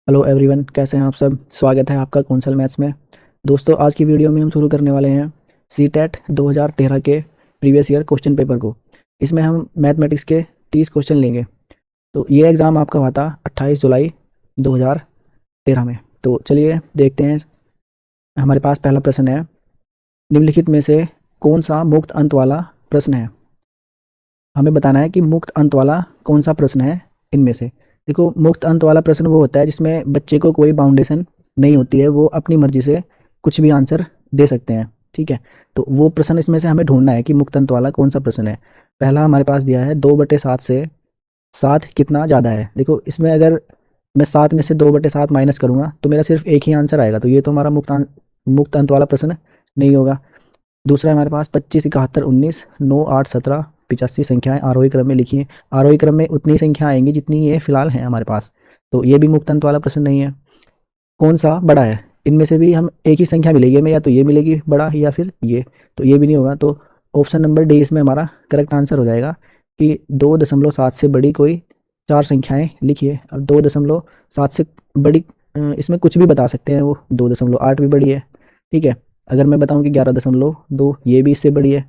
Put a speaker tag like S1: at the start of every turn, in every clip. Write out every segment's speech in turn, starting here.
S1: Hello everyone, कैसे हैं आप सब। स्वागत है आपका कौशल मैथ्स में। दोस्तों, आज की वीडियो में हम शुरू करने वाले हैं सीटेट 2013 के प्रीवियस ईयर क्वेश्चन पेपर को। इसमें हम मैथमेटिक्स के 30 क्वेश्चन लेंगे। तो ये एग्ज़ाम आपका हुआ था 28 जुलाई 2013 में। तो चलिए देखते हैं। हमारे पास पहला प्रश्न है, निम्नलिखित में से कौन सा मुक्त अंत वाला प्रश्न है। हमें बताना है कि मुक्त अंत वाला कौन सा प्रश्न है इनमें से। देखो, मुक्त अंत वाला प्रश्न वो होता है जिसमें बच्चे को कोई बाउंडेशन नहीं होती है, वो अपनी मर्जी से कुछ भी आंसर दे सकते हैं। ठीक है, तो वो प्रश्न इसमें से हमें ढूंढना है कि मुक्त अंत वाला कौन सा प्रश्न है। पहला हमारे पास दिया है 2/7 से 7 कितना ज़्यादा है। देखो, इसमें अगर मैं 7 में से 2/7 माइनस करूँगा तो मेरा सिर्फ एक ही आंसर आएगा, तो ये तो हमारा मुक्त अंत वाला प्रश्न नहीं होगा। दूसरा हमारे पास 25, 71, 19, 9, 8, 17, 85 संख्याएं आरोही क्रम में लिखी हैं। आरोही क्रम में उतनी संख्या आएंगी जितनी ये फिलहाल हैं हमारे पास, तो ये भी मुक्त अंत वाला प्रश्न नहीं है। कौन सा बड़ा है, इनमें से भी हम एक ही संख्या मिलेगी हमें, या तो ये मिलेगी बड़ा या फिर ये, तो ये भी नहीं होगा। तो ऑप्शन नंबर डी इसमें हमारा करेक्ट आंसर हो जाएगा कि 2.7 से बड़ी कोई चार संख्याएं लिखिए। अब 2.7 से बड़ी, इसमें कुछ भी बता सकते हैं, वो 2.8 भी बड़ी है। ठीक है, अगर मैं बताऊं कि 11.2 ये भी इससे बड़ी है।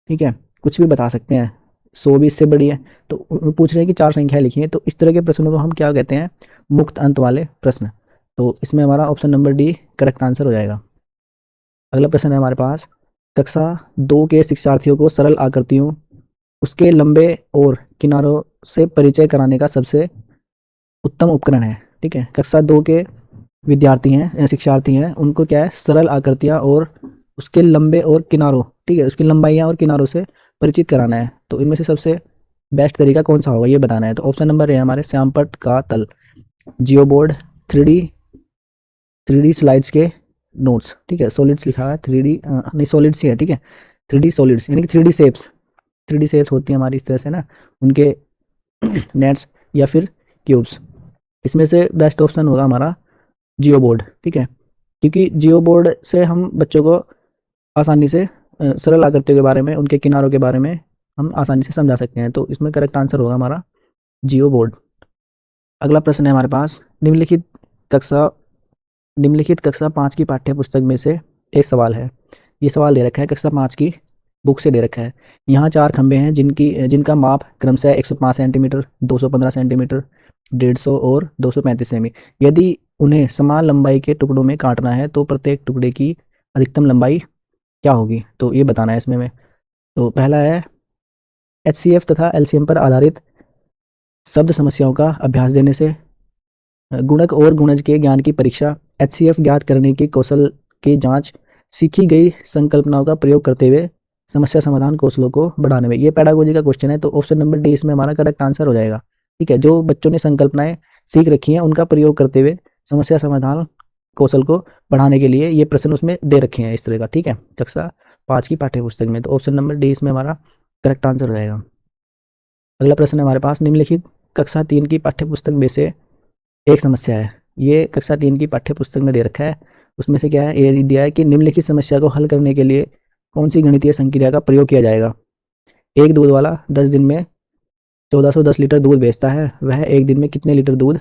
S1: ठीक है, कुछ भी बता सकते हैं, 100 भी इससे बड़ी है। तो पूछ रहे हैं कि चार संख्याएं लिखी हैं, तो इस तरह के प्रश्नों को हम क्या कहते हैं, मुक्त अंत वाले प्रश्न। तो इसमें हमारा option number D correct answer हो जाएगा। अगला प्रश्न है हमारे पास, कक्षा 2 के शिक्षार्थियों को सरल आकृतियों, उसके लंबे और किनारों से परिचय कराने का सबसे उत्तम उपकरण है। ठीक है, कक्षा 2 के विद्यार्थी हैं, शिक्षार्थी हैं, उनको क्या है, सरल आकृतियाँ और उसके लंबे और किनारों, ठीक है, उसकी लंबाइयाँ और किनारों से परिचित कराना है। तो इनमें से सबसे बेस्ट तरीका कौन सा होगा ये बताना है। तो ऑप्शन नंबर है हमारे श्यामपट्ट का तल, जियो बोर्ड, थ्री डी स्लाइड्स के नोट्स। ठीक है, सॉलिड्स लिखा है, थ्री डी नहीं, सॉलिड्स ही है। ठीक है, थ्री डी सॉलिड्स यानी कि थ्री डी शेप्स होती हैं हमारी इस तरह से ना, उनके नेट्स या फिर क्यूब्स। इसमें से बेस्ट ऑप्शन होगा हमारा जियो बोर्ड। ठीक है, क्योंकि जियो बोर्ड से हम बच्चों को आसानी से सरल आकृतियों के बारे में, उनके किनारों के बारे में हम आसानी से समझा सकते हैं। तो इसमें करेक्ट आंसर होगा हमारा जियो बोर्ड। अगला प्रश्न है हमारे पास, कक्षा निम्नलिखित कक्षा 5 की पाठ्य पुस्तक में से एक सवाल है। ये सवाल दे रखा है, कक्षा 5 की बुक से दे रखा है। यहाँ चार खंभे हैं जिनका माप क्रमशः 105 सेंटीमीटर, 215 सेंटीमीटर, 150 और 235 सेमी। यदि उन्हें समान लंबाई के टुकड़ों में काटना है तो प्रत्येक टुकड़े की अधिकतम लंबाई क्या होगी, तो ये बताना है इसमें में। तो पहला है, एचसीएफ तथा एलसीएम पर आधारित शब्द समस्याओं का अभ्यास देने से, गुणक और गुणज के ज्ञान की परीक्षा, एचसीएफ ज्ञात करने की कौशल की जांच, सीखी गई संकल्पनाओं का प्रयोग करते हुए समस्या समाधान कौशलों को बढ़ाने में। ये पैडागोजी का क्वेश्चन है, तो ऑप्शन नंबर डी इसमें हमारा करेक्ट आंसर हो जाएगा। ठीक है, जो बच्चों ने संकल्पनाएं सीख रखी हैं उनका प्रयोग करते हुए समस्या समाधान कौशल को बढ़ाने के लिए ये प्रश्न उसमें दे रखे हैं इस तरह का। ठीक है, कक्षा 5 की पाठ्य पुस्तक में, तो ऑप्शन नंबर डी इसमें हमारा करेक्ट आंसर हो जाएगा। अगला प्रश्न है हमारे पास, निम्नलिखित कक्षा 3 की पाठ्य पुस्तक में से एक समस्या है। ये कक्षा 3 की पाठ्य पुस्तक में दे रखा है, उसमें से क्या है, ये दिया है कि निम्नलिखित समस्या को हल करने के लिए कौन सी गणितीय संक्रिया का प्रयोग किया जाएगा। एक दूध वाला 10 दिन में 1410 लीटर दूध बेचता है, वह एक दिन में कितने लीटर दूध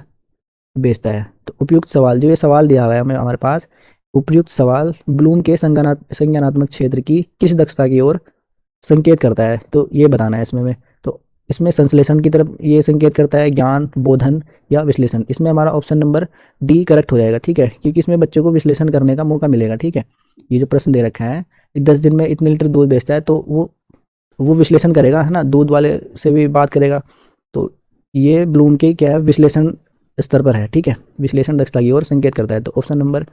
S1: बेचता है। तो उपयुक्त सवाल, जो ये सवाल दिया हुआ है हमें हमारे पास, उपयुक्त सवाल ब्लूम के संज्ञानात्मक क्षेत्र की किस दक्षता की ओर संकेत करता है, तो ये बताना है इसमें में। तो इसमें संश्लेषण की तरफ ये संकेत करता है, ज्ञान, बोधन या विश्लेषण। इसमें हमारा ऑप्शन नंबर डी करेक्ट हो जाएगा। ठीक है, क्योंकि इसमें बच्चों को विश्लेषण करने का मौका मिलेगा। ठीक है, ये जो प्रश्न दे रखा है, 10 दिन में इतने लीटर दूध बेचता है, तो वो विश्लेषण करेगा, है ना, दूध वाले से भी बात करेगा। तो ये ब्लूम के क्या है, विश्लेषण स्तर पर है। ठीक है, विश्लेषण दक्षता की ओर संकेत करता है, तो ऑप्शन नंबर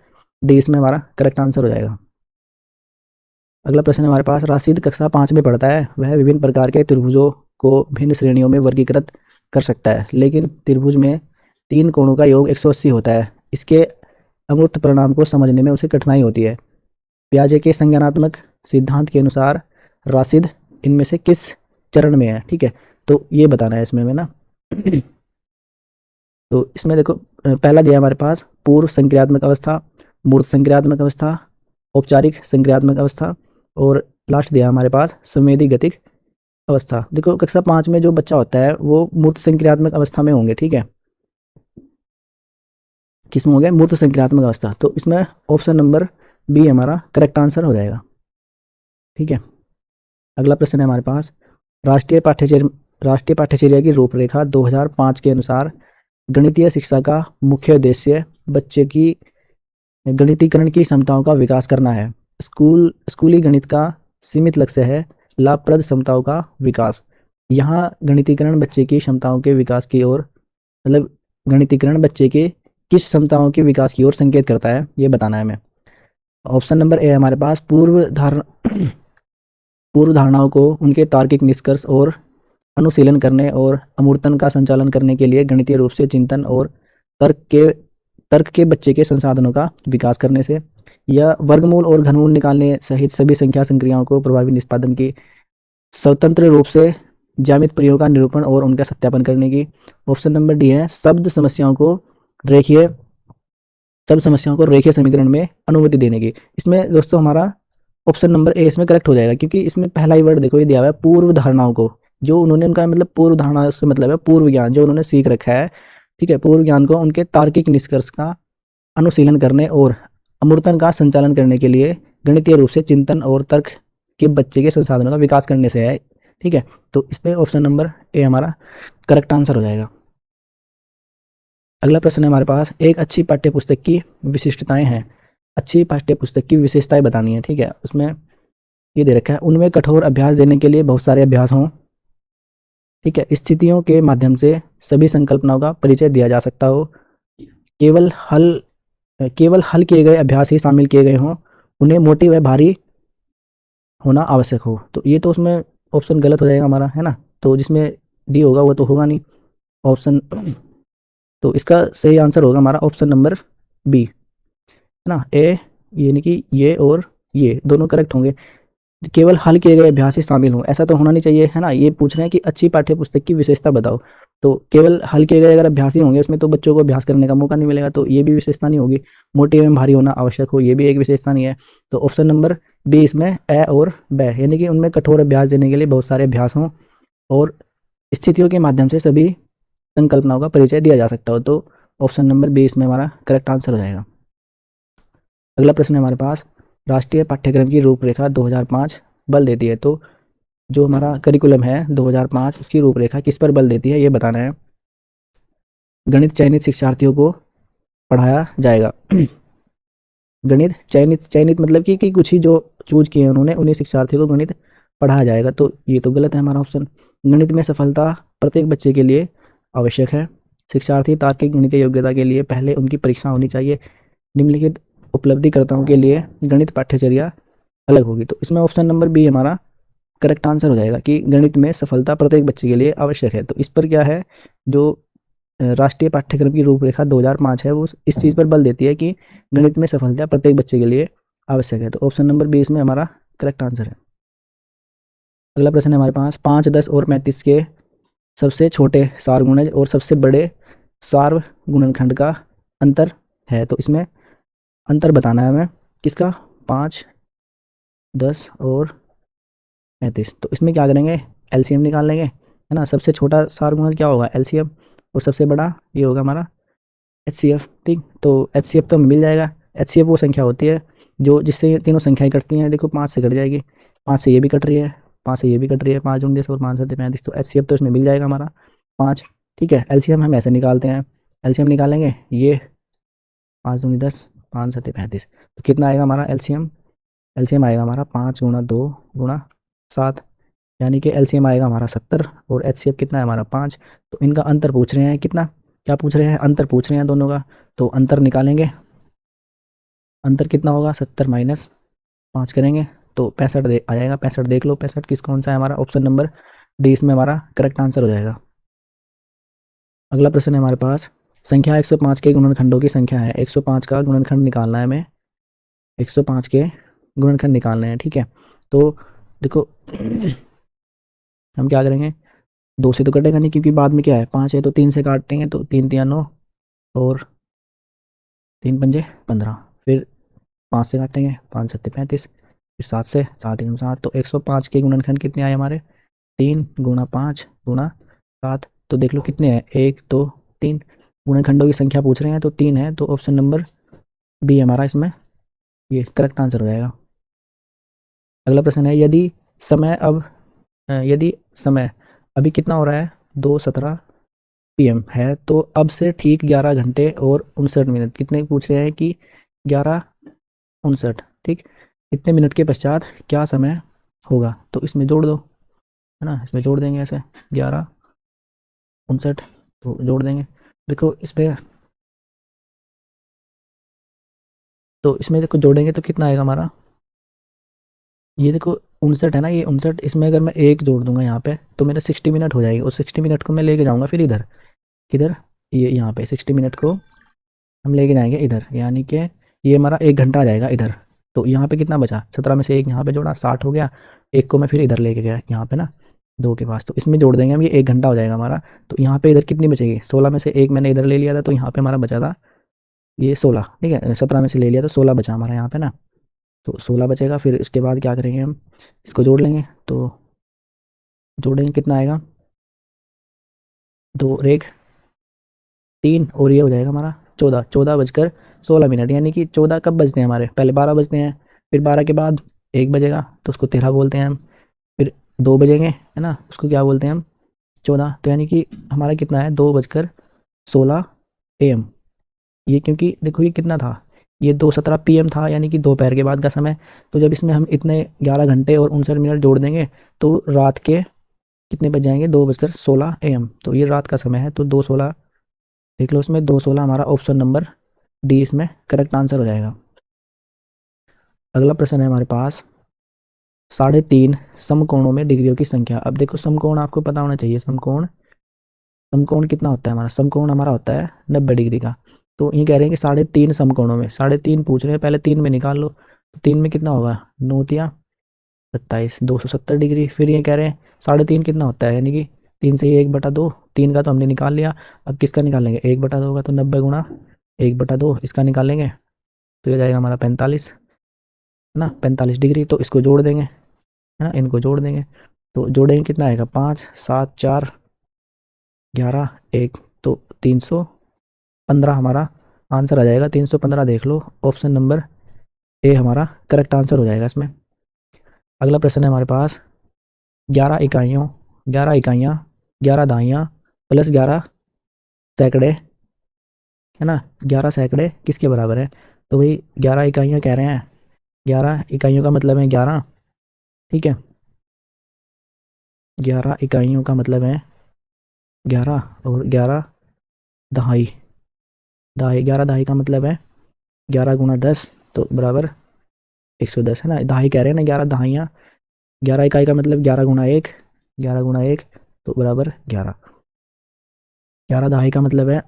S1: डी इसमें हमारा करेक्ट आंसर हो जाएगा। अगला प्रश्न हमारे पास, राशिद कक्षा 5 में पढ़ता है, वह विभिन्न प्रकार के त्रिभुजों को भिन्न श्रेणियों में वर्गीकृत कर सकता है, लेकिन त्रिभुज में तीन कोणों का योग 180 होता है। इसके अमूर्त परिणाम को समझने में उसे कठिनाई होती है। पियाजे के संज्ञानात्मक सिद्धांत के अनुसार राशिद इनमें से किस चरण में है। ठीक है, तो ये बताना है इसमें में ना। तो इसमें देखो, पहला दिया हमारे पास पूर्व संक्रियात्मक अवस्था, मूर्त संक्रियात्मक अवस्था, औपचारिक संक्रियात्मक अवस्था, और लास्ट दिया हमारे पास संवेदी गतिक अवस्था। देखो, कक्षा 5 में जो बच्चा होता है वो मूर्त संक्रियात्मक अवस्था में होंगे। ठीक है, किसमें हो गया, मूर्त संक्रियात्मक अवस्था। तो इसमें ऑप्शन नंबर बी हमारा करेक्ट आंसर हो जाएगा। ठीक है, अगला प्रश्न है हमारे पास, राष्ट्रीय पाठ्यचर्या की रूपरेखा 2005 के अनुसार गणितीय शिक्षा का मुख्य उद्देश्य बच्चे की गणितीकरण की क्षमताओं का विकास करना है। स्कूली गणित का सीमित लक्ष्य है लाभप्रद क्षमताओं का विकास। यहाँ गणितीकरण बच्चे की क्षमताओं के विकास की ओर, मतलब गणितीकरण बच्चे के किस क्षमताओं के विकास की ओर संकेत करता है, ये बताना है हमें। ऑप्शन नंबर ए है हमारे पास, पूर्व धारणाओं को उनके तार्किक निष्कर्ष और अनुशीलन करने और अमूर्तन का संचालन करने के लिए गणितीय रूप से चिंतन और तर्क के बच्चे के संसाधनों का विकास करने से, या वर्गमूल और घनमूल निकालने सहित सभी संख्या संक्रियाओं को प्रभावी निष्पादन की स्वतंत्र रूप से ज्यामित प्रयोगों का निरूपण और उनका सत्यापन करने की। ऑप्शन नंबर डी है, रेखीय शब्द समस्याओं को रेखीय समीकरण में अनुमति देने की। इसमें दोस्तों हमारा ऑप्शन नंबर ए इसमें करेक्ट हो जाएगा, क्योंकि इसमें पहला ही वर्ड देखो ये दिया हुआ है पूर्व धारणाओं को, जो उन्होंने, उनका मतलब पूर्व धारणा से मतलब है पूर्व ज्ञान जो उन्होंने सीख रखा है। ठीक है, पूर्व ज्ञान को उनके तार्किक निष्कर्ष का अनुशीलन करने और अमूर्तन का संचालन करने के लिए गणितीय रूप से चिंतन और तर्क के बच्चे के संसाधनों का विकास करने से है। ठीक है, तो इसमें ऑप्शन नंबर ए हमारा करेक्ट आंसर हो जाएगा। अगला प्रश्न है हमारे पास, एक अच्छी पाठ्य पुस्तक की विशिष्टताएं हैं। अच्छी पाठ्य पुस्तक की विशेषताएं बतानी है। ठीक है, उसमें ये दे रखा है, उनमें कठोर अभ्यास देने के लिए बहुत सारे अभ्यास हों। ठीक है, स्थितियों के माध्यम से सभी संकल्पनाओं का परिचय दिया जा सकता हो, केवल हल किए गए अभ्यास ही शामिल किए गए हों, उन्हें मोटी व भारी होना आवश्यक हो। तो ये तो उसमें ऑप्शन गलत हो जाएगा हमारा, है ना। तो जिसमें डी होगा वो तो होगा नहीं ऑप्शन। तो इसका सही आंसर होगा हमारा ऑप्शन नंबर बी, है ना। ए यानी कि ये और ये दोनों करेक्ट होंगे। केवल हल किए गए अभ्यास ही शामिल हों, ऐसा तो होना नहीं चाहिए, है ना। ये पूछ रहे हैं कि अच्छी पाठ्य पुस्तक की विशेषता बताओ, तो केवल हल किए गए अगर अभ्यास ही होंगे उसमें तो बच्चों को अभ्यास करने का मौका नहीं मिलेगा, तो ये भी विशेषता नहीं होगी। मोटी एवं भारी होना आवश्यक हो, ये भी एक विशेषता नहीं है। तो ऑप्शन नंबर बी इसमें ए और ब, यानी कि उनमें कठोर अभ्यास देने के लिए बहुत सारे अभ्यास हों और स्थितियों के माध्यम से सभी संकल्पनाओं का परिचय दिया जा सकता हो। तो ऑप्शन नंबर बी इसमें हमारा करेक्ट आंसर हो जाएगा। अगला प्रश्न है हमारे पास, राष्ट्रीय पाठ्यक्रम की रूपरेखा 2005 बल देती है। तो जो हमारा करिकुलम है 2005 उसकी रूपरेखा किस पर बल देती है, ये बताना है। गणित चयनित शिक्षार्थियों को पढ़ाया जाएगा। गणित चयनित मतलब कि कुछ ही जो चूज किए हैं उन्होंने, उन्हीं शिक्षार्थियों को गणित पढ़ाया जाएगा। तो ये तो गलत है हमारा ऑप्शन। गणित में सफलता प्रत्येक बच्चे के लिए आवश्यक है। शिक्षार्थी तार्किक गणितीय योग्यता के लिए पहले उनकी परीक्षा होनी चाहिए। निम्नलिखित उपलब्धिकर्ताओं के लिए गणित पाठ्यचर्या अलग होगी। तो इसमें ऑप्शन नंबर बी हमारा करेक्ट आंसर हो जाएगा कि गणित में सफलता प्रत्येक बच्चे के लिए आवश्यक है। तो इस पर क्या है, जो राष्ट्रीय पाठ्यक्रम की रूपरेखा 2005 है वो इस चीज़ पर बल देती है कि गणित में सफलता प्रत्येक बच्चे के लिए आवश्यक है। तो ऑप्शन नंबर बी इसमें हमारा करेक्ट आंसर है। अगला प्रश्न है हमारे पास, 5, 10 और 35 के सबसे छोटे सारगुणज और सबसे बड़े सारगुणनखंड का अंतर है। तो इसमें अंतर बताना है हमें किसका, 5, 10 और 35। तो इसमें क्या करेंगे, एलसीएम निकाल लेंगे, है ना। सबसे छोटा सारगुणज क्या होगा, एलसीएम, और सबसे बड़ा ये होगा हमारा एचसीएफ। ठीक, तो एचसीएफ तो हमें मिल जाएगा। एचसीएफ वो संख्या होती है जो जिससे ये तीनों संख्याएं कटती हैं। देखो 5 से कट जाएगी, 5 से ये भी कट रही है, 5 से ये भी कट रही है, 5 दूनी 10 और 5 7 35। तो एचसीएफ तो इसमें मिल जाएगा हमारा 5। ठीक है, एलसीएम हम ऐसे निकालते हैं, एलसीएम निकालेंगे, ये 5 दूनी 10, 5 7 35। तो कितना आएगा हमारा एलसीएम, एलसीएम आएगा हमारा 5 गुणा 2 गुणा 7, यानी कि एलसीएम आएगा हमारा 70। और एचसीएफ कितना है हमारा 5। तो इनका अंतर पूछ रहे हैं, कितना, क्या पूछ रहे हैं, अंतर पूछ रहे हैं दोनों का। तो अंतर निकालेंगे, अंतर कितना होगा, 70 माइनस 5 करेंगे तो 65 आ जाएगा। 65 देख लो, 65 किस कौन सा है हमारा, ऑप्शन नंबर डी इसमें हमारा करेक्ट आंसर हो जाएगा। अगला प्रश्न है हमारे पास, संख्या 105 के गुणनखंडों की संख्या है। 105 का गुणनखंड निकालना है हमें, 105 के गुणनखंड निकालने हैं। ठीक है, तो देखो हम क्या करेंगे, 2 से तो कटेगा नहीं क्योंकि बाद में क्या है 5 है, तो 3 से काटेंगे, तो 3 3 9 और 3 पंजे 15। फिर 5 से काटेंगे, 5 7 35, फिर 7 से 7 3 7। तो 105 के गुणनखंड कितने आए हमारे, 3 गुणा 5 गुणा 7। तो देख लो कितने हैं, 1 2 3। गुणनखंडों की संख्या पूछ रहे हैं तो 3 है, तो ऑप्शन नंबर बी हमारा इसमें ये करेक्ट आंसर हो जाएगा। अगला प्रश्न है, समय अब यदि समय अभी कितना हो रहा है, 2:17 PM है, तो अब से ठीक 11 घंटे और 59 मिनट कितने पूछ रहे हैं कि 11:59, ठीक, इतने मिनट के पश्चात क्या समय होगा, तो इसमें जोड़ दो, है ना, इसमें जोड़ देंगे ऐसे 11:59, तो जोड़ देंगे। देखो इसमें, तो इसमें देखो जोड़ेंगे तो कितना आएगा हमारा, ये देखो 59 है ना, ये 59, इसमें अगर मैं एक जोड़ दूंगा यहाँ पे तो मेरा 60 मिनट हो जाएगी, और 60 मिनट को मैं लेके जाऊंगा फिर इधर, किधर, ये यहाँ पे 60 मिनट को हम लेके जाएंगे इधर, यानी कि ये हमारा 1 घंटा आ जाएगा इधर। तो यहाँ पे कितना बचा, 17 में से एक यहाँ पे जोड़ा, 60 हो गया, एक को मैं फिर इधर लेके गया यहाँ पे ना, 2 के पास, तो इसमें जोड़ देंगे हम, ये 1 घंटा हो जाएगा हमारा। तो यहाँ पे इधर कितनी बचेगी, 16 में से एक मैंने इधर ले लिया था, तो यहाँ पे हमारा बचा था ये 16, ठीक है, 17 में से ले लिया तो 16 बचा हमारा यहाँ पे ना, तो 16 बचेगा। फिर इसके बाद क्या करेंगे हम, इसको जोड़ लेंगे, तो जोड़ेंगे कितना आएगा, 2 और 1 3, और ये हो जाएगा हमारा 14, 14:16 यानी कि 14 कब बजते हैं हमारे, पहले 12 बजते हैं, फिर 12 के बाद 1 बजेगा तो उसको 13 बोलते हैं हम, फिर 2 बजेंगे, है ना, उसको क्या बोलते हैं हम, 14, तो यानी कि हमारा कितना है, 2:16 AM। ये क्योंकि देखो ये कितना था, ये 2:17 PM था, यानी कि दोपहर के बाद का समय। तो जब इसमें हम इतने 11 घंटे और 59 मिनट जोड़ देंगे तो रात के कितने बज जाएंगे, 2:16 AM, तो ये रात का समय है, तो 2:16 देख लो, इसमें 2:16 हमारा ऑप्शन नंबर डी इसमें करेक्ट आंसर हो जाएगा। अगला प्रश्न है हमारे पास, 3.5 समकोणों में डिग्रियों की संख्या। अब देखो समकोण आपको पता होना चाहिए, समकोण, समकोण कितना होता है हमारा, समकोण हमारा होता है 90 डिग्री का। तो ये कह रहे हैं कि 3.5 समकोणों में, 3.5 पूछ रहे हैं, पहले 3 में निकाल लो, तो 3 में कितना होगा, 9×3 = 27, 270 डिग्री। फिर ये कह रहे हैं 3.5 कितना होता है, यानी कि 3 से ये 1/2, 3 का तो हमने निकाल लिया, अब किसका निकालेंगे, 1/2 का, तो 90 × 1/2 इसका निकालेंगे, तो ये जाएगा हमारा 45, है ना, 45 डिग्री। तो इसको जोड़ देंगे, है ना, इनको जोड़ देंगे, तो जोड़ेंगे कितना आएगा, 5 7 4 11 1, तो 315 हमारा आंसर आ जाएगा। 315 देख लो, ऑप्शन नंबर ए हमारा करेक्ट आंसर हो जाएगा इसमें। अगला प्रश्न है हमारे पास, 11 इकाइयों, 11 इकाइयाँ, 11 दहाइयाँ प्लस 11 सैकड़े, है ना, 11 सैकड़े किसके बराबर है, तो भाई 11 इकाइयाँ कह रहे हैं, 11 इकाइयों का मतलब है 11, ठीक है, 11 इकाइयों का मतलब है 11, और 11 दहाई, 11 दहाई का मतलब है 11 × 10, तो बराबर 110, है ना, दहाई कह रहे हैं ना, 11 दहाइयाँ, 11 इकाई का मतलब 11 × 1, 11 × 1, तो बराबर 11, 11 दहाई का मतलब है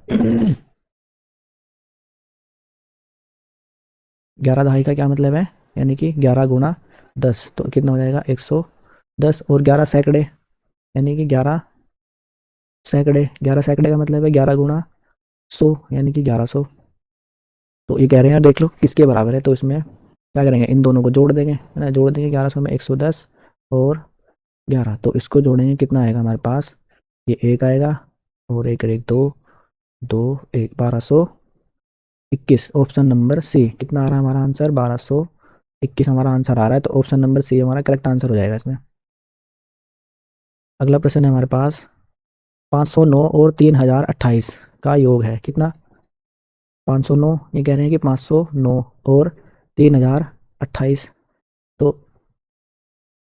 S1: 11 दहाई का क्या मतलब है, यानी कि 11 × 10, तो कितना हो जाएगा, 110, और 11 सैकड़े यानी कि 11 सैकड़े, 11 सैकड़े का मतलब है 11 × 100, यानी कि 1100। तो ये कह रहे हैं देख लो किसके बराबर है, तो इसमें क्या करेंगे, इन दोनों को जोड़ देंगे, है ना, जोड़ देंगे, 1100 में 110 और 11, तो इसको जोड़ेंगे कितना आएगा हमारे पास, ये 1 आएगा, और 1 और 1 2, 2 1 1221, ऑप्शन नंबर सी कितना आ रहा है हमारा आंसर, 1221 हमारा आंसर आ रहा है, तो ऑप्शन नंबर सी हमारा करेक्ट आंसर हो जाएगा इसमें। अगला प्रश्न है हमारे पास, 509 और 3028 का योग है कितना, 509, ये कह रहे हैं कि 509 और 3028, तो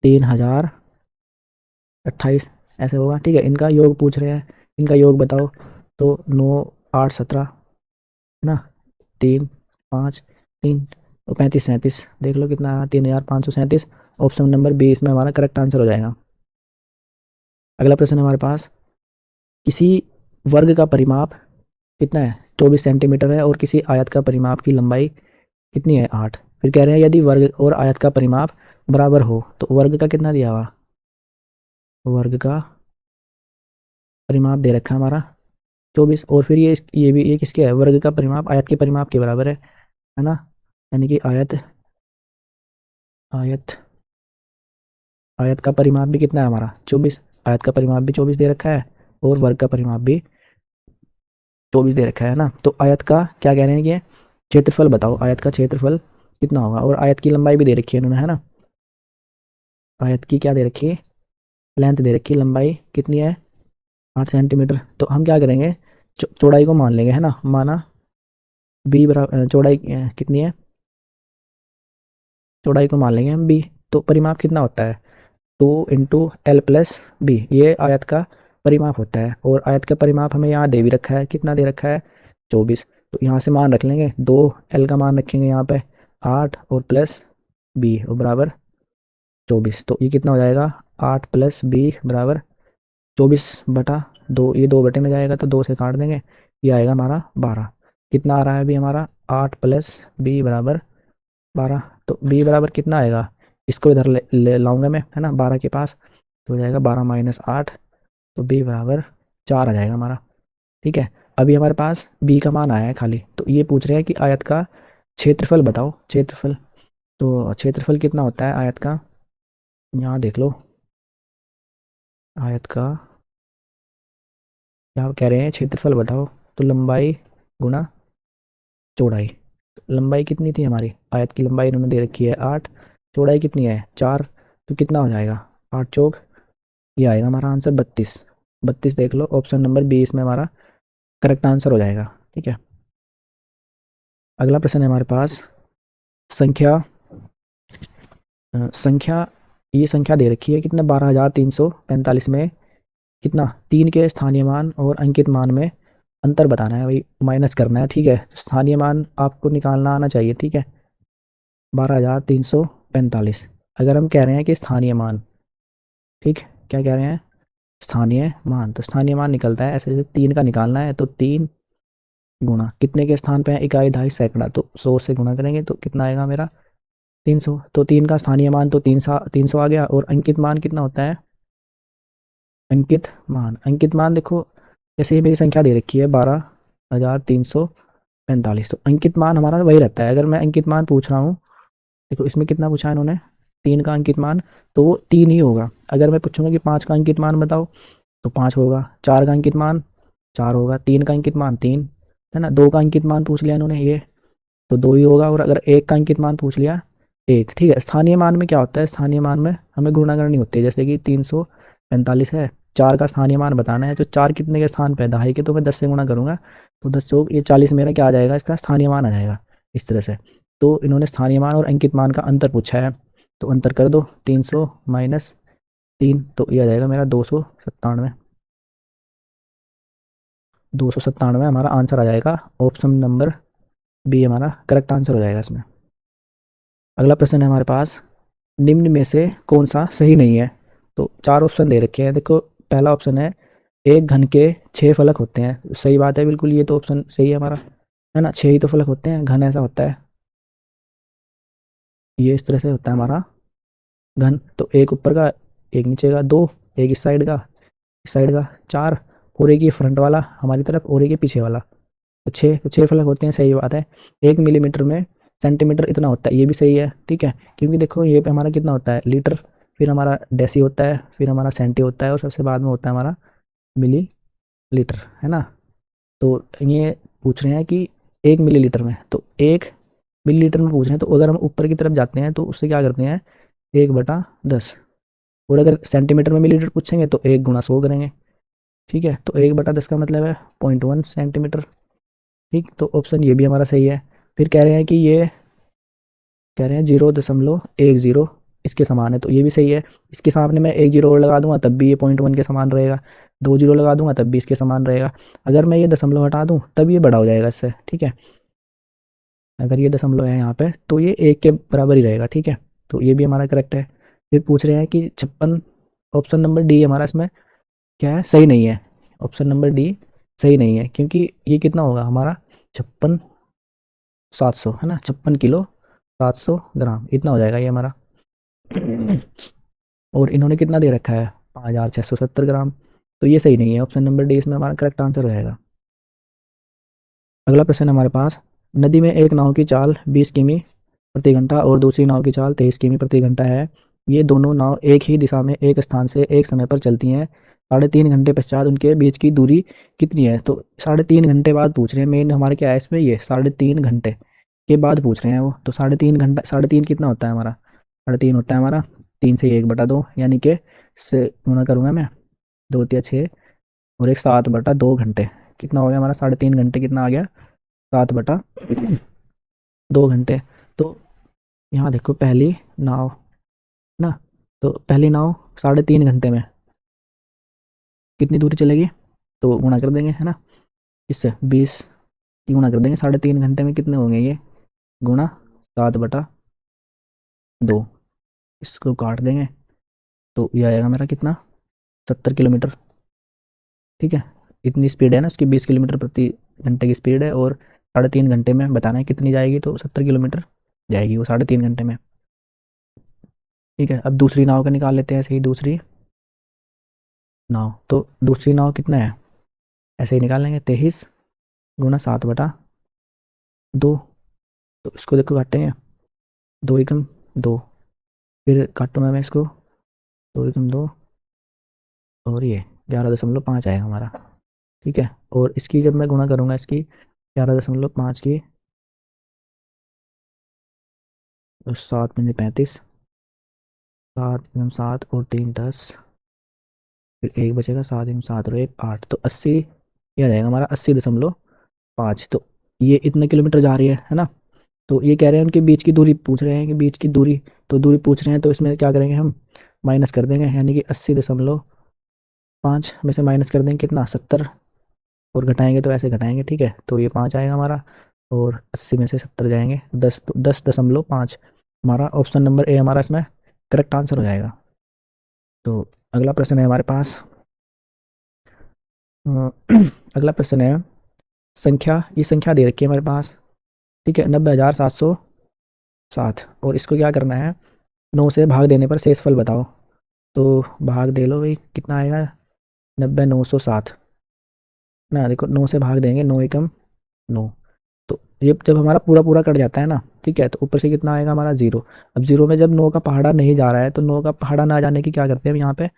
S1: 3028 ऐसे होगा, ठीक है, इनका योग पूछ रहे हैं, इनका योग बताओ, तो 9 8 17, है ना, 3 5 3, और 35 37, देख लो कितना आया, 3537, ऑप्शन नंबर बी इसमें हमारा करेक्ट आंसर हो जाएगा। अगला प्रश्न है हमारे पास, किसी वर्ग का परिमाप कितना है, 24 सेंटीमीटर है, और किसी आयत का परिमाप की लंबाई कितनी है, 8। फिर कह रहे हैं यदि वर्ग और आयत का परिमाप बराबर हो, तो वर्ग का कितना दिया हुआ, वर्ग का परिमाप दे रखा है हमारा 24, और फिर ये भी, ये किसके है, वर्ग का परिमाप आयत के परिमाप के बराबर है ना, यानी कि आयत, आयत आयत का परिमाप भी कितना है हमारा 24, आयत का परिमाप भी 24 दे रखा है, और वर्ग का परिमाप भी 24 दे रखा है ना। तो आयत का क्या कह रहे हैं कि क्षेत्रफल बताओ, आयत का क्षेत्रफल कितना होगा। और आयत की लंबाई भी दे रखी है इन्होंने, है ना। आयत की क्या दे रखी है, लेंथ दे रखी है, लंबाई कितनी है 8 सेंटीमीटर। तो हम क्या करेंगे, चौड़ाई को मान लेंगे, है ना। माना बी बराबर, चौड़ाई कितनी है, चौड़ाई को मान लेंगे हम बी। तो परिमाप कितना होता है 2 × L + B, ये आयत का परिमाप होता है। और आयत का परिमाप हमें यहाँ दे भी रखा है, कितना दे रखा है 24। तो यहाँ से मान रख लेंगे, 2L का मान रखेंगे यहाँ पे 8 और प्लस B और बराबर 24। तो ये कितना हो जाएगा 8 + B बराबर 24/2। ये 2 बटे में जाएगा तो 2 से काट देंगे, ये आएगा हमारा 12। कितना आ रहा है अभी हमारा 8 + B बराबर 12। तो B बराबर कितना आएगा, इसको इधर ले लाऊंगा मैं, है ना, 12 के पास। तो हो जाएगा 12 - 8, तो B बराबर 4 आ जाएगा हमारा। ठीक है, अभी हमारे पास B का मान आया है खाली। तो ये पूछ रहे हैं कि आयत का क्षेत्रफल बताओ, क्षेत्रफल। तो क्षेत्रफल कितना होता है आयत का, यहाँ देख लो। आयत का क्या कह रहे हैं, क्षेत्रफल बताओ। तो लंबाई गुणा चौड़ाई। लंबाई कितनी थी हमारी, आयत की लंबाई इन्होंने दे रखी है 8, चौड़ाई कितनी है 4। तो कितना हो जाएगा 8 चौक, ये आएगा हमारा आंसर 32। 32 देख लो, ऑप्शन नंबर 20 में हमारा करेक्ट आंसर हो जाएगा। ठीक है, अगला प्रश्न है हमारे पास संख्या। संख्या, ये संख्या दे रखी है कितना 12,345 में कितना 3 के स्थानीय मान और अंकित मान में अंतर बताना है, भाई माइनस करना है। ठीक है, स्थानीय मान आपको निकालना आना चाहिए। ठीक है, 12,345। अगर हम कह रहे हैं कि स्थानीय मान, ठीक, क्या कह रहे हैं स्थानीय मान, तो स्थानीय मान निकलता है ऐसे, जैसे 3 का निकालना है तो 3 गुणा कितने के स्थान पे है, इकाई दहाई सैकड़ा, तो 100 से गुणा करेंगे तो कितना आएगा मेरा 300। तो 3 का स्थानीय मान तो 300 आ गया। और अंकित मान कितना होता है, अंकित मान, अंकित मान देखो, जैसे ये मेरी संख्या दे रखी है 12,345, तो अंकित मान हमारा वही रहता है। अगर मैं अंकित मान पूछ रहा हूँ, देखो इसमें कितना पूछा है इन्होंने 3 का अंकित मान, तो वो 3 ही होगा। अगर मैं पूछूंगा कि 5 का अंकित मान बताओ, तो 5 होगा। 4 का अंकित मान 4 होगा। 3 का अंकित मान 3, है ना। 2 का अंकित मान पूछ लिया इन्होंने, ये तो 2 ही होगा। और अगर 1 का अंकित मान पूछ लिया 1। ठीक है, स्थानीय मान में क्या होता है, स्थानीय मान में हमें गुणा करनी होती है। जैसे कि 345 है, 4 का स्थानीय मान बताना है, तो 4 कितने के स्थान पे है दहाई के, तो मैं 10 से गुणा करूंगा, तो 10 चौक ये 40 मेरा क्या आ जाएगा, इसका स्थानीय मान आ जाएगा इस तरह से। तो इन्होंने स्थानीय मान और अंकित मान का अंतर पूछा है, तो अंतर कर दो 300 - 3, तो ये आ जाएगा मेरा 297। 297 हमारा आंसर आ जाएगा, ऑप्शन नंबर बी हमारा करेक्ट आंसर हो जाएगा इसमें। अगला प्रश्न है हमारे पास, निम्न में से कौन सा सही नहीं है। तो 4 ऑप्शन दे रखे हैं, देखो पहला ऑप्शन है एक घन के 6 फलक होते हैं। सही बात है बिल्कुल, ये तो ऑप्शन सही है हमारा, है ना। 6 ही तो फलक होते हैं, घन ऐसा होता है, ये इस तरह से होता है हमारा घन। तो एक ऊपर का, एक नीचे का, 2 एक इस साइड का, इस साइड का 4, और एक ये फ्रंट वाला हमारी तरफ, और एक ये पीछे वाला, तो 6। तो 6 फलक होते हैं, सही बात है। 1 मिलीमीटर में सेंटीमीटर इतना होता है, ये भी सही है। ठीक है, क्योंकि देखो ये पे हमारा कितना होता है लीटर, फिर हमारा डेसी होता है, फिर हमारा सेंटी होता है, और सबसे बाद में होता है हमारा मिली लीटर, है ना। तो ये पूछ रहे हैं कि 1 मिलीलीटर में, तो 1 मिलीलीटर में पूछ रहे हैं। तो अगर हम ऊपर की तरफ जाते हैं तो उससे क्या करते हैं 1/10। और अगर सेंटीमीटर में मिलीलीटर पूछेंगे तो 1 × 100 करेंगे। ठीक है, तो 1/10 का मतलब है 0.1 सेंटीमीटर। ठीक, तो ऑप्शन ये भी हमारा सही है। फिर कह रहे हैं कि ये कह रहे हैं 0.10 इसके समान है, तो ये भी सही है। इसके सामने मैं 1 जीरो और लगा दूंगा तब भी ये 0.1 के समान रहेगा, 2 जीरो लगा दूंगा तब भी इसके समान रहेगा। अगर मैं ये दशमलव हटा दूं तब ये बड़ा हो जाएगा इससे। ठीक है, अगर ये दशमलव है यहाँ पे तो ये 1 के बराबर ही रहेगा। ठीक है, तो ये भी हमारा करेक्ट है। फिर पूछ रहे हैं कि 56, ऑप्शन नंबर डी हमारा इसमें क्या है, सही नहीं है। ऑप्शन नंबर डी सही नहीं है, क्योंकि ये कितना होगा हमारा 56,700, है ना, 56 किलो 700 ग्राम इतना हो जाएगा ये हमारा। और इन्होंने कितना दे रखा है 5,670 ग्राम, तो ये सही नहीं है। ऑप्शन नंबर डी इसमें हमारा करेक्ट आंसर हो जाएगा। अगला प्रश्न है हमारे पास, नदी में एक नाव की चाल 20 किमी प्रति घंटा और दूसरी नाव की चाल 23 किमी प्रति घंटा है। ये दोनों नाव एक ही दिशा में एक स्थान से एक समय पर चलती हैं, 3.5 घंटे पश्चात उनके बीच की दूरी कितनी है। तो 3.5 घंटे बाद पूछ रहे हैं, मेन हमारे क्या है इसमें, ये 3.5 घंटे के बाद पूछ रहे हैं वो। तो 3.5 घंटा, 3.5 कितना होता है हमारा, 3.5 होता है हमारा 3 से 1/2, यानी कि से गुणा करूँगा मैं, 2 तिया 6 और एक 7/2 घंटे, कितना हो गया हमारा 3.5 घंटे, कितना आ गया 7/2 घंटे। तो यहाँ देखो पहली नाव ना, तो पहली नाव 3.5 घंटे में कितनी दूरी चलेगी, तो गुणा कर देंगे है ना, इससे 20 की गुणा कर देंगे, 3.5 घंटे में कितने होंगे ये, गुणा 7/2, इसको काट देंगे तो ये आएगा मेरा कितना, 70 किलोमीटर। ठीक है, इतनी स्पीड है ना उसकी, 20 किलोमीटर प्रति घंटे की स्पीड है, और 3.5 घंटे में बताना है कितनी जाएगी, तो 70 किलोमीटर जाएगी वो 3.5 घंटे में। ठीक है, अब दूसरी नाव का निकाल लेते हैं ऐसे ही, दूसरी नाव, तो दूसरी नाव कितना है, ऐसे ही निकाल लेंगे, 23 गुणा 7/2, तो इसको देखो काटेंगे, 2 एकम 2, फिर काटूंगा मैं इसको, 2 एकम 2, और ये 11.5 आएगा हमारा। ठीक है, और इसकी जब मैं गुणा करूँगा इसकी 11.5 की, तो 7×35, 7 और 3 10, फिर एक बचेगा, 7 और 1 8, तो 80, ये आ जाएगा हमारा 80.5। तो ये इतने किलोमीटर जा रही है ना। तो ये कह रहे हैं उनके बीच की दूरी पूछ रहे हैं कि बीच की दूरी, तो दूरी पूछ रहे हैं, तो इसमें क्या करेंगे हम, माइनस कर देंगे, यानी कि 80.5 में से माइनस कर देंगे कितना, 70, और घटाएंगे तो ऐसे घटाएंगे। ठीक है, तो ये 5 आएगा हमारा, और 80 में से 70 जाएंगे, 10.5, हमारा ऑप्शन नंबर ए हमारा इसमें करेक्ट आंसर हो जाएगा। तो अगला प्रश्न है हमारे पास, अगला प्रश्न है संख्या, ये संख्या दे रखी है हमारे पास। ठीक है, 90,707, और इसको क्या करना है, 9 से भाग देने पर शेष फल बताओ। तो भाग दे लो भाई, कितना आएगा, 90,907 ना, देखो 9 से भाग देंगे, 9 एकम 9, तो ये जब हमारा पूरा पूरा कट जाता है ना, ठीक है, तो ऊपर से कितना आएगा हमारा 0। अब 0 में जब 9 का पहाड़ा नहीं जा रहा है, तो 9 का पहाड़ा ना जाने की क्या करते हैं, यहाँ पे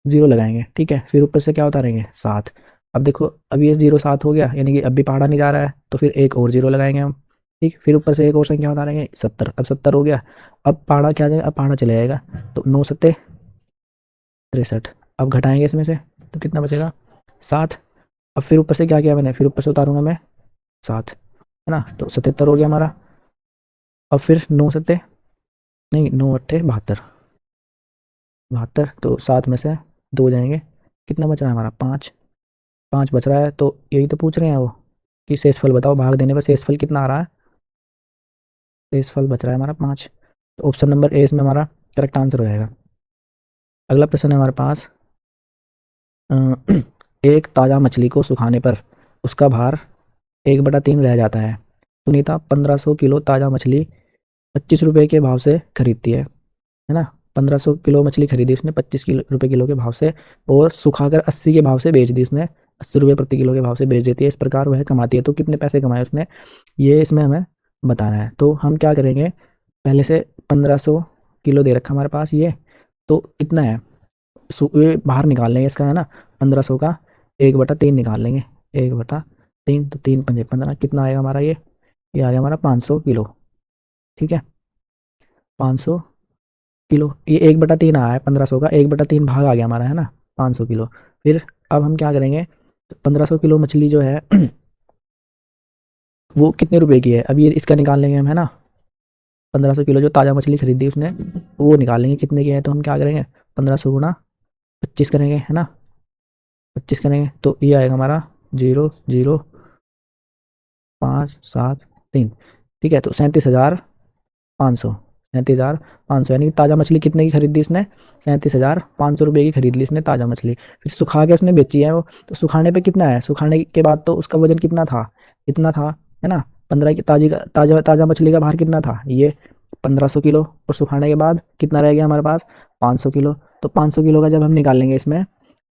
S1: 0 लगाएंगे। ठीक है, फिर ऊपर से क्या उतारेंगे 7। अब देखो, अब ये 0 7 हो गया, यानी कि अब भी पहाड़ा नहीं जा रहा है, तो फिर एक और 0 लगाएंगे हम। ठीक, फिर ऊपर से एक और संख्या उतारेंगे 70, अब 70 हो गया, अब पहाड़ा क्या जाएगा, अब पहाड़ा चले जाएगा, तो 9 सत्ते 63, अब घटाएंगे इसमें से, तो कितना बचेगा 7। अब फिर ऊपर से क्या किया मैंने, फिर ऊपर से उतारूंगा मैं 7, है ना, तो 77 हो गया हमारा। अब फिर 9 सत्ते, नहीं 9 अट्ठे 72, 72, तो 7 में से 2 जाएंगे, कितना बच रहा है हमारा 5, 5 बच रहा है। तो यही तो पूछ रहे हैं वो कि शेषफल बताओ, भाग देने पर शेषफल कितना आ रहा है, शेषफल बच रहा है हमारा 5, तो ऑप्शन नंबर ए इसमें हमारा करेक्ट आंसर हो जाएगा। अगला प्रश्न है हमारे पास, एक ताज़ा मछली को सुखाने पर उसका भार 1/3 रह जाता है। सुनीता 1500 किलो ताज़ा मछली 25 रुपये के भाव से खरीदती है ना, 1500 किलो मछली खरीदी उसने 25 रुपये किलो के भाव से, और सुखाकर 80 के भाव से बेच दी उसने, 80 रुपये प्रति किलो के भाव से बेच देती है, इस प्रकार वह कमाती है। तो कितने पैसे कमाए उसने, ये इसमें हमें बताना है। तो हम क्या करेंगे, पहले से 1500 किलो दे रखा हमारे पास ये, तो कितना है, ये बाहर निकाल लेंगे इसका, है ना, 1500 का 1/3 निकाल लेंगे, 1/3, तो 3×5 = 15, कितना आएगा हमारा ये आ गया हमारा 500 किलो। ठीक है, 500 किलो, ये 1/3 आया है 1500 का, 1/3 भाग आ गया हमारा, है ना, 500 किलो। फिर अब हम क्या करेंगे, 1500 किलो मछली जो है वो कितने रुपए की है, अब ये इसका निकाल लेंगे हम, है ना, 1500 किलो जो ताज़ा मछली खरीदी उसने, वो निकाल लेंगे कितने की है। तो हम क्या करेंगे, 1500 गुणा 25 करेंगे, है ना, 25 करेंगे, तो ये आएगा हमारा 0,0573। ठीक है, तो 37,500, 37,500, यानी कि ताज़ा मछली कितने की खरीदी उसने, 37,500 रुपये की खरीद ली उसने ताज़ा मछली। फिर सुखा के उसने बेची है वो, तो सुखाने पे कितना है, सुखाने के बाद तो उसका वजन कितना था, इतना था, है ना, 15 की ताज़ा ताज़ा मछली का भार कितना था, ये 1500 किलो, और सुखाने के बाद कितना रह गया हमारे पास 500 किलो। तो 500 किलो का जब हम निकाल लेंगे इसमें,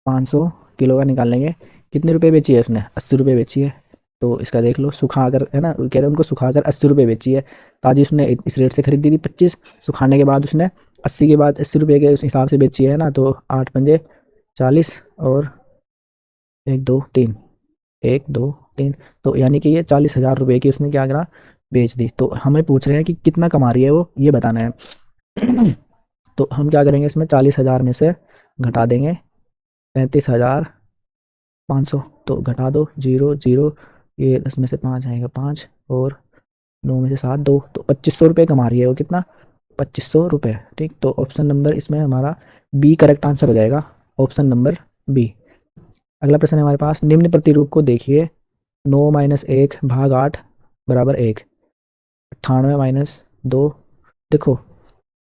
S1: 500 किलो का निकाल लेंगे, कितने रुपए बेची है उसने, 80 रुपये बेची है। तो इसका देख लो, सुखा कर, है ना, कह रहे हैं उनको सुखाकर 80 रुपये बेची है, ताजी उसने इस रेट से खरीदी थी 25, सुखाने के बाद उसने 80 के बाद 80 रुपये के उस हिसाब से बेची है ना, तो 8×5 40 और 1 2 3, 1 2 3, तो यानी कि ये 40,000 रुपये की उसने क्या करा, बेच दी। तो हमें पूछ रहे हैं कि कितना कमा रही है वो, ये बताना है। तो हम क्या करेंगे, इसमें 40,000 में से घटा देंगे 33,500, तो घटा दो, जीरो जीरो, ये 10 में से 5 आएगा 5, और 9 में से 7 2, तो 2500 रुपये कमा रही है वो। कितना, 2500 रुपये। ठीक, तो ऑप्शन नंबर इसमें हमारा बी करेक्ट आंसर हो जाएगा, ऑप्शन नंबर बी। अगला प्रश्न है हमारे पास, निम्न प्रतिरूप को देखिए, 9 - 1 भाग 8 बराबर 1, 98 - 2। देखो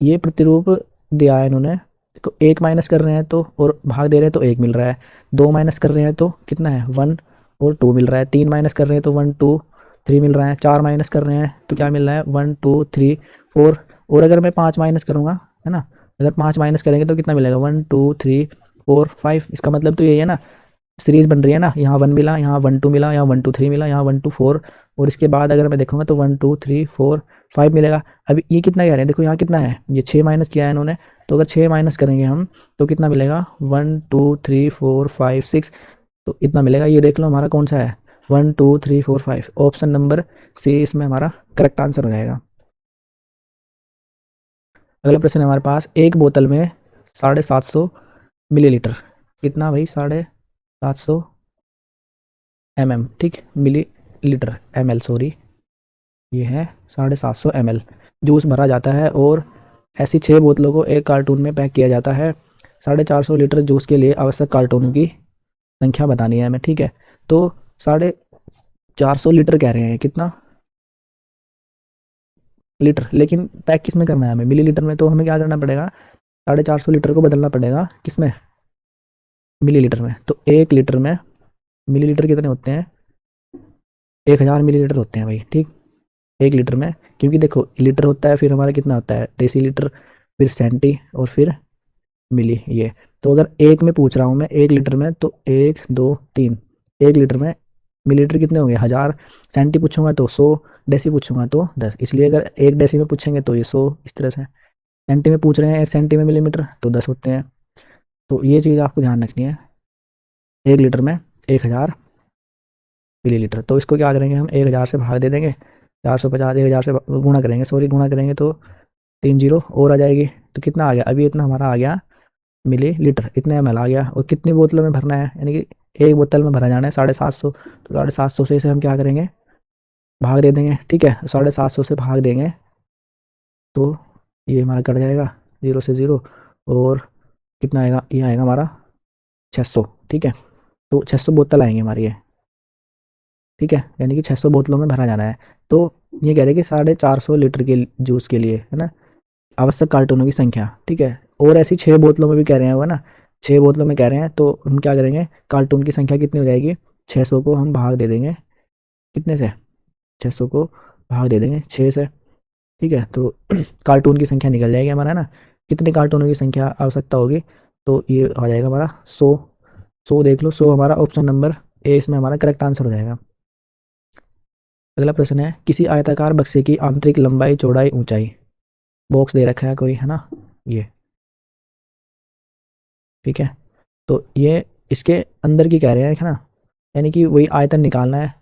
S1: ये प्रतिरूप दिया है इन्होंने, देखो एक माइनस कर रहे हैं तो और भाग दे रहे हैं तो एक मिल रहा है, दो माइनस कर रहे हैं तो कितना है 1 और 2 मिल रहा है, तीन माइनस कर रहे हैं तो 1 2 3 मिल रहा है, चार माइनस कर रहे हैं तो क्या मिल रहा है 1 2 3 4, और अगर मैं 5 माइनस करूँगा, है ना, अगर 5 माइनस करेंगे तो कितना मिलेगा 1 2 3 4 5। इसका मतलब तो यही है ना, सीरीज बन रही है ना, यहाँ 1 मिला, यहाँ 1 2 मिला, यहाँ 1 2 3 मिला, यहाँ 1 2 4, और इसके बाद अगर मैं देखूंगा तो 1 2 3 4 5 मिलेगा। अभी ये कितना कह रहे हैं, देखो यहाँ कितना है, ये 6 माइनस किया है इन्होंने, तो अगर 6 माइनस करेंगे हम तो कितना मिलेगा 1 2 3 4 5 6, तो इतना मिलेगा। ये देख लो हमारा कौन सा है, 1 2 3 4 5, ऑप्शन नंबर सी इसमें हमारा करेक्ट आंसर हो जाएगा। अगला प्रश्न है हमारे पास, एक बोतल में 750 मिलीलीटर, कितना भाई 750 mm, ठीक, मिली लीटर, ml सॉरी, ये है 750 ml जूस भरा जाता है, और ऐसी 6 बोतलों को एक कार्टून में पैक किया जाता है। 450 लीटर जूस के लिए आवश्यक कार्टूनों की संख्या बतानी है हमें, ठीक है। तो 450 लीटर कह रहे हैं, कितना लीटर, लेकिन पैक किस में करना है हमें, मिली लीटर में, तो हमें क्या करना पड़ेगा, 450 लीटर को बदलना पड़ेगा किस में, मिली लीटर में। तो 1 लीटर में मिली लीटर कितने होते हैं, 1000 मिलीलीटर होते हैं भाई, ठीक, 1 लीटर में, क्योंकि देखो लीटर होता है, फिर हमारा कितना होता है डेसीलीटर, फिर सेंटी, और फिर मिली, ये। तो अगर एक में पूछ रहा हूँ मैं 1 लीटर में, तो 1 2 3, 1 लीटर में मिलीलीटर कितने होंगे 1000, सेंटी पूछूंगा तो 100, डेसी पूछूंगा तो 10, इसलिए अगर एक डेसी में पूछेंगे तो ये 100, इस तरह से। सेंटी में पूछ रहे हैं, 1 सेंटी में मिलीमीटर, तो 10 होते हैं। तो ये चीज़ आपको ध्यान रखनी है, 1 लीटर में 1000 मिलीलीटर। तो इसको क्या करेंगे हम, 1000 से भाग दे देंगे, 450, 1000 से गुणा करेंगे, सॉरी गुणा करेंगे तो 3 जीरो और आ जाएगी, तो कितना आ गया, अभी इतना हमारा आ गया मिली लीटर, इतने ml आ गया। और कितनी बोतलों में भरना है, यानी कि एक बोतल में भरा जाना है 750, तो 750 से इसे हम क्या करेंगे, भाग दे देंगे, ठीक है, 750 से भाग देंगे तो ये हमारा कट जाएगा, जीरो से जीरो, और कितना आएगा, ये आएगा हमारा 600, ठीक है। तो 600 बोतल आएंगे हमारी ये, ठीक है, यानी कि 600 बोतलों में भरा जाना है। तो ये कह रहे हैं कि 450 लीटर के जूस के लिए, है ना, आवश्यक कार्टूनों की संख्या, ठीक है। और ऐसी 6 बोतलों में भी कह रहे हैं वो, है ना, 6 बोतलों में कह रहे हैं, तो हम क्या करेंगे, कार्टून की संख्या कितनी हो जाएगी, 600 को हम भाग दे देंगे कितने से, 600 को भाग दे देंगे 6 से, ठीक है। तो कार्टून की संख्या निकल जाएगी हमारा, है ना, कितने कार्टूनों की संख्या आवश्यकता होगी, तो ये आ जाएगा हमारा 100। 100 देख लो, 100 हमारा ऑप्शन नंबर ए इसमें हमारा करेक्ट आंसर हो जाएगा। अगला प्रश्न है, किसी आयताकार बक्से की आंतरिक लंबाई चौड़ाई ऊंचाई, बॉक्स दे रखा है कोई, है ना, ये, ठीक है। तो ये इसके अंदर की कह रहे हैं, है ना, यानी कि वही आयतन निकालना है,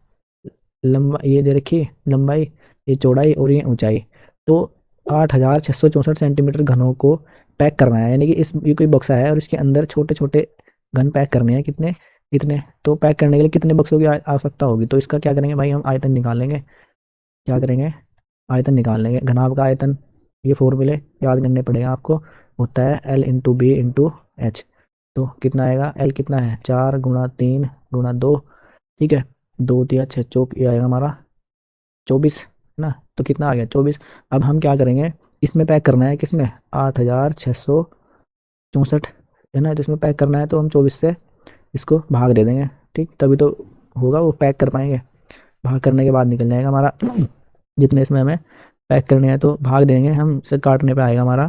S1: लंबा ये दे रखी है लंबाई, ये चौड़ाई और ये ऊंचाई। तो 8664 सेंटीमीटर घनों को पैक करना है, यानी कि इस ये कोई बक्सा है और इसके अंदर छोटे छोटे घन पैक करने हैं, कितने, इतने। तो पैक करने के लिए कितने बक्सों की आवश्यकता होगी, तो इसका क्या करेंगे भाई, हम आयतन निकाल लेंगे, क्या करेंगे, आयतन निकाल लेंगे, घनाभ का आयतन, ये फॉर्मूले याद करने पड़ेगा आपको, होता है L × B × H। तो कितना आएगा, L कितना है 4 × 3 × 2, ठीक है, 2 × 3 = 6, चौक ये आएगा हमारा 24, है ना, तो कितना आ गया 24। अब हम क्या करेंगे, इसमें पैक करना है किसमें, 8664, है ना, तो इसमें पैक करना है तो हम 24 से इसको भाग दे देंगे, ठीक, तभी तो होगा वो पैक कर पाएंगे। भाग करने के बाद निकल जाएगा हमारा जितने इसमें हमें पैक करने हैं, तो भाग देंगे हम, इसे काटने पे आएगा हमारा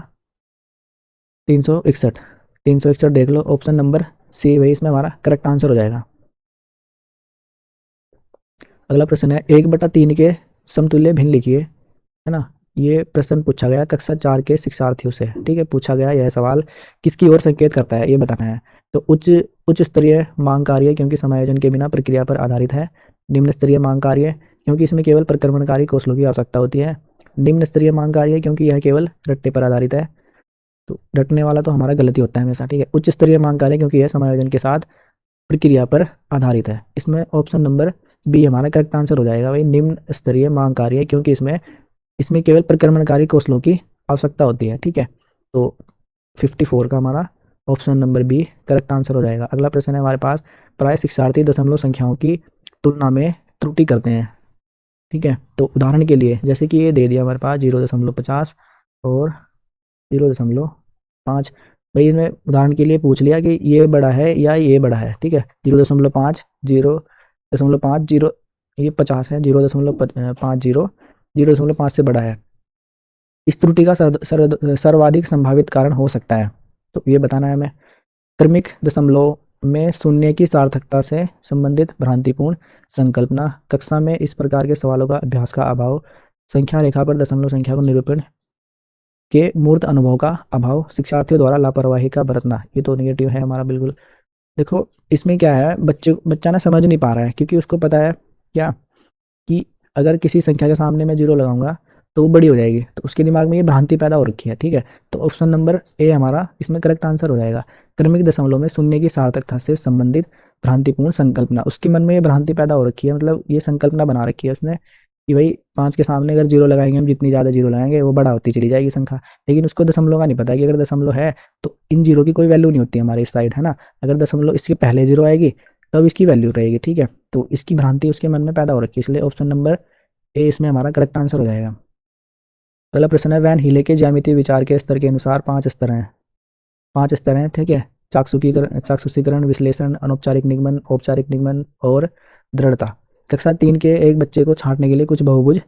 S1: 361। 361 देख लो, ऑप्शन नंबर सी वही इसमें हमारा करेक्ट आंसर हो जाएगा। अगला प्रश्न है, 1/3 के समतुल्य भिन्न लिखिए, है ना। ये प्रश्न पूछा गया कक्षा 4 के शिक्षार्थियों से, ठीक है, पूछा गया यह सवाल किसकी ओर संकेत करता है, ये बताना है। तो उच्च स्तरीय मांग कार्य क्योंकि समायोजन के बिना प्रक्रिया पर आधारित है। निम्न स्तरीय मांग कार्य क्योंकि इसमें केवल प्रक्रमणकारी कौशलों की आवश्यकता होती है। निम्न स्तरीय मांग कार्य क्योंकि यह केवल रट्टे पर आधारित है। तो रटने वाला तो हमारा गलती होता है हमेशा, ठीक है। उच्च स्तरीय मांग कार्य क्योंकि यह समायोजन के साथ प्रक्रिया पर आधारित है। इसमें ऑप्शन नंबर बी हमारा करेक्ट आंसर हो जाएगा भाई, निम्न स्तरीय मांग कार्य क्योंकि इसमें इसमें केवल प्रक्रमणकारी कौशलों की आवश्यकता होती है, ठीक है। तो 54 का हमारा option number B correct answer हो जाएगा। अगला प्रश्न है हमारे पास, प्राय शिक्षार्थी दशमलव संख्याओं की तुलना में त्रुटि करते हैं, ठीक है। तो उदाहरण के लिए जैसे कि ये दे दिया हमारे पास 0.50 और 0.5, भाई इन्हें उदाहरण के लिए पूछ लिया कि ये बड़ा है या ये बड़ा है, ठीक है। 0.5, 0.50, ये 50 है, 0.50 0.5 से बड़ा है। इस त्रुटि का सर्वाधिक संभावित कारण हो सकता है, तो ये बताना है हमें। क्रमिक दशमलव में शून्य की सार्थकता से संबंधित भ्रांतिपूर्ण संकल्पना, कक्षा में इस प्रकार के सवालों का अभ्यास का अभाव, संख्या रेखा पर दशमलव संख्या को निरूपण के मूर्त अनुभव का अभाव, शिक्षार्थियों द्वारा लापरवाही का बरतना। ये तो नेगेटिव है हमारा बिल्कुल। देखो इसमें क्या है, बच्चा ना समझ नहीं पा रहा है, क्योंकि उसको पता है क्या कि अगर किसी संख्या के सामने मैं 0 लगाऊंगा तो वो बड़ी हो जाएगी, तो उसके दिमाग में ये भ्रांति पैदा हो रखी है, ठीक है। तो ऑप्शन नंबर ए हमारा इसमें करेक्ट आंसर हो जाएगा। क्रमिक दशमलव में शून्य की सार्थकता से संबंधित भ्रांतिपूर्ण संकल्पना, उसके मन में ये भ्रांति पैदा हो रखी है, मतलब ये संकल्पना बना रखी है उसने कि भाई 5 के सामने अगर 0 लगाएंगे हम, जितनी ज़्यादा 0 लगाएंगे वो बड़ा होती चली जाएगी संख्या। लेकिन उसको दशमलव का नहीं पता कि अगर दशमलव है तो इन 0 की कोई वैल्यू नहीं होती हमारे इस साइड, है ना। अगर दशमलव इसके पहले 0 आएगी तब इसकी वैल्यू रहेगी, ठीक है। तो इसकी भ्रांति उसके मन में पैदा हो रखी है, इसलिए ऑप्शन नंबर ए इसमें हमारा करेक्ट आंसर हो जाएगा। अगला प्रश्न है, वैन हीले के ज्यामितीय विचार के स्तर के अनुसार 5 स्तर हैं, 5 स्तर हैं, ठीक है। चाक्षुषीकरण, विश्लेषण, अनौपचारिक निगमन, औपचारिक निगमन और दृढ़ता। कक्षा 3 के एक बच्चे को छांटने के लिए कुछ बहुभुज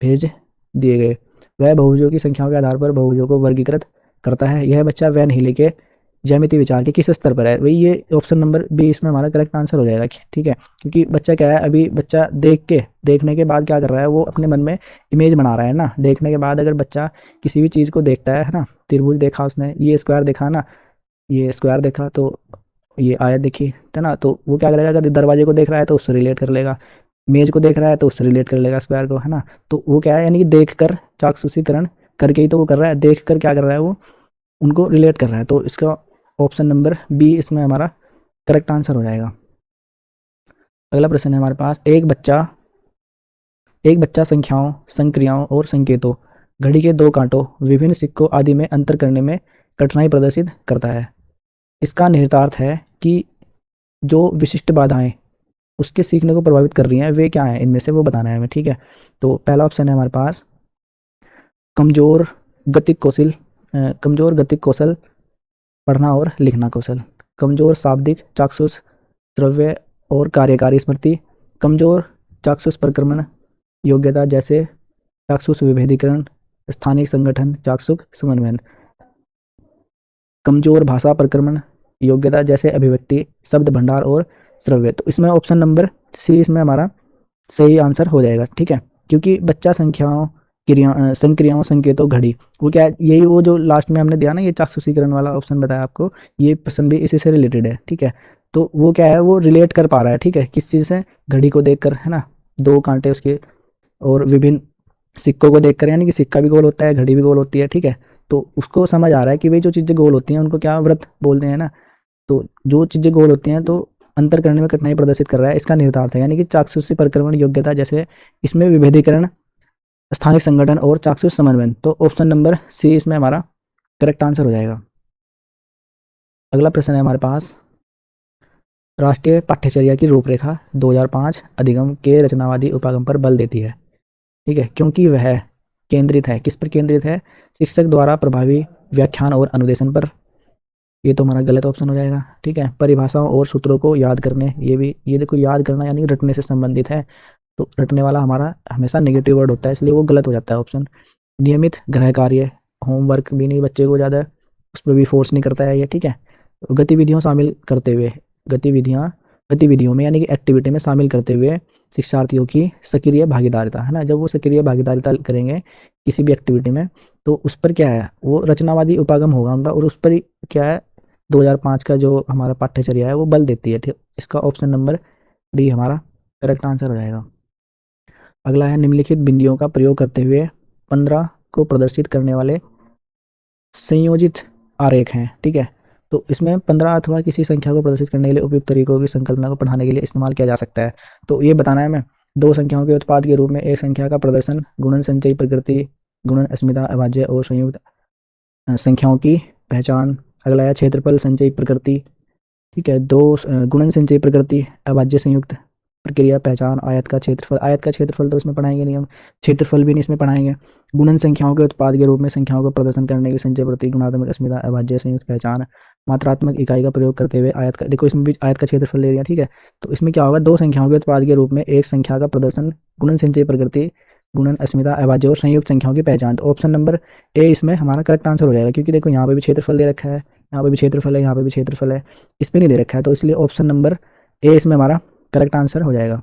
S1: भेज दिए गए, वह बहुभुजों की संख्याओं के आधार पर बहुभुजों को वर्गीकृत करता है। यह बच्चा वैन हीले के ज्यामितीय विचार के किस स्तर पर है, वही ये ऑप्शन नंबर बी इसमें हमारा करेक्ट आंसर हो जाएगा, ठीक है। क्योंकि बच्चा क्या है, अभी बच्चा देखने के बाद क्या कर रहा है, वो अपने मन में इमेज बना रहा है ना। देखने के बाद अगर बच्चा किसी भी चीज़ को देखता है ना, त्रिभुज देखा उसने, ये स्क्वायर देखा ना, ये स्क्वायर देखा तो ये आयत देखी है ना, तो वो क्या करेगा, अगर दरवाजे को देख रहा है तो उससे रिलेट कर लेगा, मेज को देख रहा है तो उससे रिलेट कर लेगा स्क्वायर को, है ना। तो वो क्या है, यानी कि देख कर चाक्षुषीकरण करके ही तो वो कर रहा है, देख कर क्या कर रहा है, वो उनको रिलेट कर रहा है। तो इसका ऑप्शन नंबर बी इसमें हमारा करेक्ट आंसर हो जाएगा। अगला प्रश्न है हमारे पास, एक बच्चा संख्याओं, संक्रियाओं और संकेतों, घड़ी के 2 कांटों, विभिन्न सिक्कों आदि में अंतर करने में कठिनाई प्रदर्शित करता है। इसका निहितार्थ है कि जो विशिष्ट बाधाएं उसके सीखने को प्रभावित कर रही हैं वे क्या हैं, इनमें से वो बताना है हमें, ठीक है। तो पहला ऑप्शन है हमारे पास कमजोर गतिक कौशल, पढ़ना और लिखना कौशल, कमजोर शाब्दिक, चाक्षुष, श्रव्य और कार्यकारी स्मृति, कमजोर चाक्षुष प्रक्रमण योग्यता जैसे चाक्षुष विभेदीकरण, स्थानिक संगठन, चाक्षुष समन्वयन, कमजोर भाषा प्रक्रमण योग्यता जैसे अभिव्यक्ति, शब्द भंडार और श्रव्य। तो इसमें ऑप्शन नंबर सी इसमें हमारा सही आंसर हो जाएगा, ठीक है। क्योंकि बच्चा संख्याओं, संक्रियाओं, संकेतों, घड़ी, वो क्या, यही वो जो लास्ट में हमने दिया ना, ये चाक्षुषीकरण वाला ऑप्शन बताया आपको, ये प्रश्न भी इसी से रिलेटेड है, ठीक है। तो वो क्या है, वो रिलेट कर पा रहा है, ठीक है, किस चीज़ से, घड़ी को देखकर, है ना, 2 कांटे उसके, और विभिन्न सिक्कों को देखकर, यानी कि सिक्का भी गोल होता है, घड़ी भी गोल होती है, ठीक है। तो उसको समझ आ रहा है कि भाई जो चीज़ें गोल होती हैं उनको क्या वृत्त बोलते हैं ना। तो जो चीज़ें गोल होती हैं तो अंतर करने में कठिनाई प्रदर्शित कर रहा है, इसका निहितार्थ है, यानी कि चाक्षुषी प्रक्रमण योग्यता जैसे इसमें विभेदीकरण, स्थानिक संगठन और चाक्षुष समन्वयन। तो ऑप्शन नंबर सी इसमें हमारा करेक्ट आंसर हो जाएगा। अगला प्रश्न है हमारे पास, राष्ट्रीय पाठ्यचर्या की रूपरेखा 2005 अधिगम के रचनावादी उपागम पर बल देती है, ठीक है, क्योंकि वह केंद्रित है, किस पर केंद्रित है, शिक्षक द्वारा प्रभावी व्याख्यान और अनुदेशन पर। ये तो हमारा गलत ऑप्शन हो जाएगा, ठीक है। परिभाषाओं और सूत्रों को याद करने, ये देखो याद करना यानी रटने से संबंधित है, तो रटने वाला हमारा हमेशा नेगेटिव वर्ड होता है, इसलिए वो गलत हो जाता है ऑप्शन। नियमित गृह कार्य, होमवर्क भी नहीं, बच्चे को ज़्यादा उस पर भी फोर्स नहीं करता है ये, ठीक है। गतिविधियों शामिल करते हुए, गतिविधियों में यानी कि एक्टिविटी में शामिल करते हुए शिक्षार्थियों की सक्रिय भागीदारिता, है ना। जब वो सक्रिय भागीदारिता करेंगे किसी भी एक्टिविटी में, तो उस पर क्या है, वो रचनावादी उपागम होगा उनका, और उस पर क्या है, 2005 का जो हमारा पाठ्यचर्या है वो बल देती है, ठीक। इसका ऑप्शन नंबर डी हमारा करेक्ट आंसर हो जाएगा। अगला है निम्नलिखित बिंदुओं का प्रयोग करते हुए 15 को प्रदर्शित करने वाले संयोजित आरेख हैं, ठीक है। तो इसमें 15 अथवा किसी संख्या को प्रदर्शित करने के लिए उपयुक्त तरीकों की संकल्पना को पढ़ाने के लिए इस्तेमाल किया जा सकता है। तो ये बताना है हमें, दो संख्याओं के उत्पाद के रूप में एक संख्या का प्रदर्शन गुणन संचयी प्रकृति, गुणन अस्मिता अभाज्य और संयुक्त संख्याओं की पहचान। अगला है क्षेत्रफल संचयी प्रकृति, ठीक है। दो गुणन संचयी प्रकृति, अभाज्य संयुक्त प्रक्रिया पहचान। आयत का क्षेत्रफल तो इसमें पढ़ाएंगे नहीं हम, क्षेत्रफल भी नहीं इसमें पढ़ाएंगे। गुणन संख्याओं के उत्पाद के रूप में संख्याओं को प्रदर्शन करने की संचय प्रतीक, गुणात्मक अस्मिता, अभाज्य संयुक्त पहचान। मात्रात्मक इकाई का प्रयोग करते हुए आयत का, देखो इसमें भी आयत का क्षेत्रफल ले दिया, ठीक है। तो इसमें क्या होगा, दो संख्याओं के उत्पाद के रूप में एक संख्या का प्रदर्शन, गुणन संचयी प्रकृति, गुणन अस्मिता, अभाज्य और संयुक्त संख्याओं की पहचान। तो ऑप्शन नंबर ए इसमें हमारा करेक्ट आंसर हो जाएगा, क्योंकि देखो यहाँ पे भी क्षेत्रफल दे रखा है, यहाँ पे भी क्षेत्रफल है, यहाँ पे भी क्षेत्रफल है, इस पे नहीं दे रखा है, तो इसलिए ऑप्शन नंबर ए इसमें हमारा करेक्ट आंसर हो जाएगा।